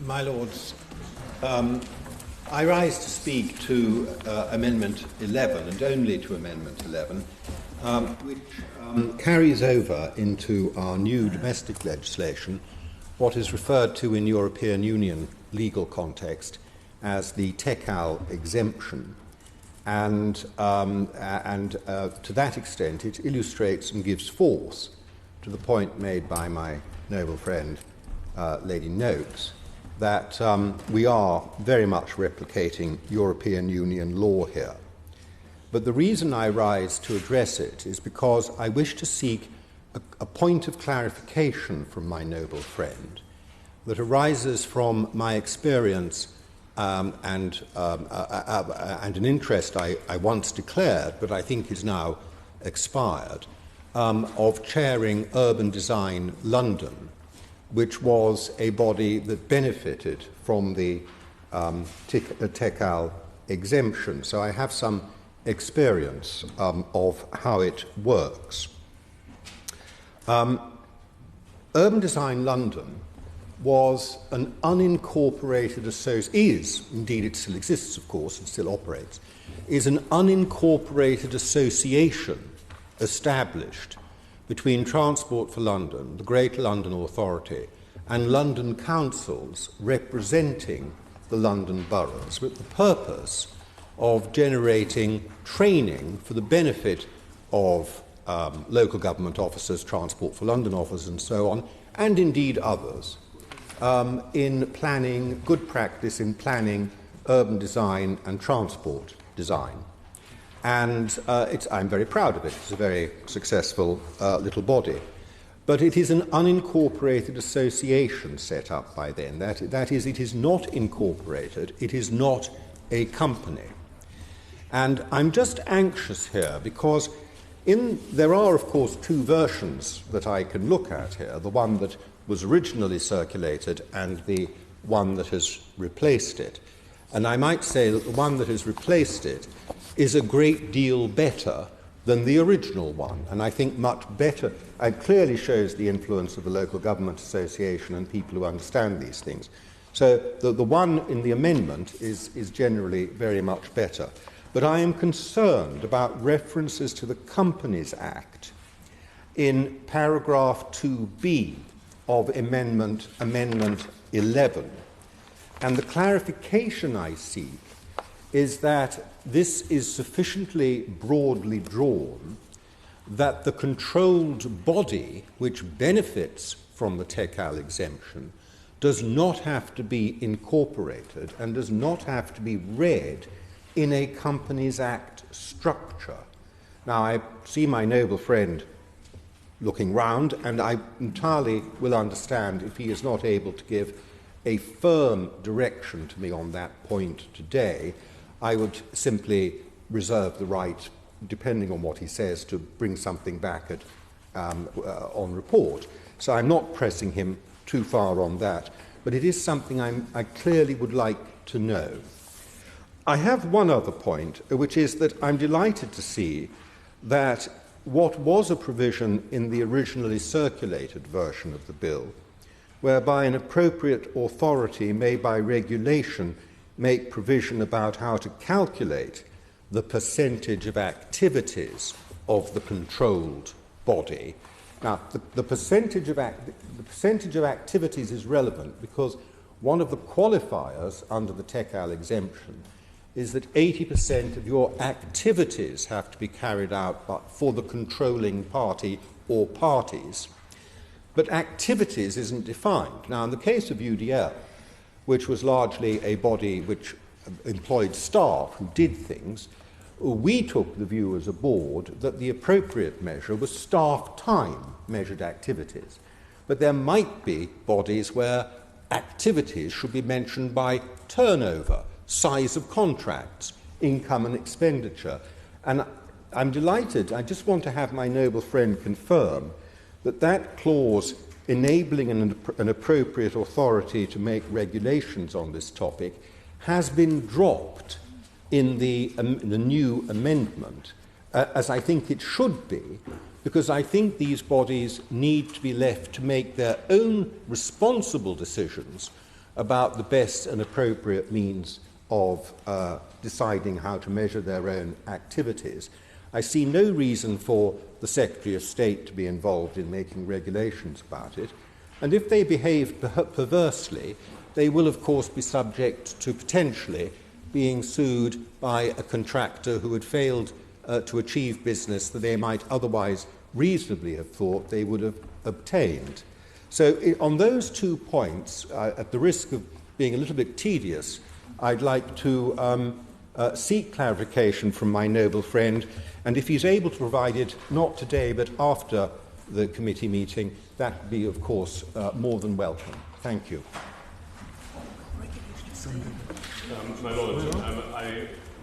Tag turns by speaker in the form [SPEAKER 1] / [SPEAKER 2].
[SPEAKER 1] My Lords, I rise to speak to Amendment 11, and only to Amendment 11, which carries over into our new domestic legislation what is referred to in European Union legal context as the Teckal exemption. And to that extent, it illustrates and gives force to the point made by my noble friend, Lady Noakes, that we are very much replicating European Union law here. But the reason I rise to address it is because I wish to seek a point of clarification from my noble friend that arises from my experience and an interest I once declared, but I think is now expired, of chairing Urban Design London, which was a body that benefited from the Teckal exemption. So I have some experience of how it works. Urban Design London was an unincorporated indeed it still exists, of course, and still operates, is an unincorporated association established between Transport for London, the Greater London Authority, and London councils representing the London boroughs, with the purpose of generating training for the benefit of local government officers, Transport for London officers, and so on, and indeed others, in planning, good practice in planning urban design and transport design. And I'm very proud of it. It's a very successful little body. But it is an unincorporated association set up by then. That is, it is not incorporated. It is not a company. And I'm just anxious here because there are, of course, two versions that I can look at here, the one that was originally circulated and the one that has replaced it. And I might say that the one that has replaced it is a great deal better than the original one, and I think much better. It clearly shows the influence of the local government association and people who understand these things. So the one in the amendment is generally very much better. But I am concerned about references to the Companies Act in paragraph 2b of Amendment 11. And the clarification I seek is that this is sufficiently broadly drawn that the controlled body which benefits from the Teckal exemption does not have to be incorporated and does not have to be read in a Companies Act structure. Now, I see my noble friend looking round, and I entirely will understand if he is not able to give a firm direction to me on that point today. I would simply reserve the right, depending on what he says, to bring something back on report. So I'm not pressing him too far on that, but it is something I clearly would like to know. I have one other point, which is that I'm delighted to see that what was a provision in the originally circulated version of the bill, whereby an appropriate authority may by regulation make provision about how to calculate the percentage of activities of the controlled body. Now, the percentage of activities is relevant because one of the qualifiers under the Teckal exemption is that 80% of your activities have to be carried out for the controlling party or parties. But activities isn't defined. Now, in the case of UDL, which was largely a body which employed staff who did things, we took the view as a board that the appropriate measure was staff time measured activities. But there might be bodies where activities should be mentioned by turnover, size of contracts, income and expenditure. And I'm delighted, I just want to have my noble friend confirm that clause enabling an appropriate authority to make regulations on this topic has been dropped in the new amendment, as I think it should be, because I think these bodies need to be left to make their own responsible decisions about the best and appropriate means of deciding how to measure their own activities, I see no reason for the Secretary of State to be involved in making regulations about it. And if they behave perversely, they will, of course, be subject to potentially being sued by a contractor who had failed to achieve business that they might otherwise reasonably have thought they would have obtained. So on those 2 points, at the risk of being a little bit tedious, I'd like to seek clarification from my noble friend, and if he's able to provide it, not today, but after the committee meeting, that would be, of course, more than welcome. Thank you.
[SPEAKER 2] My Lord, I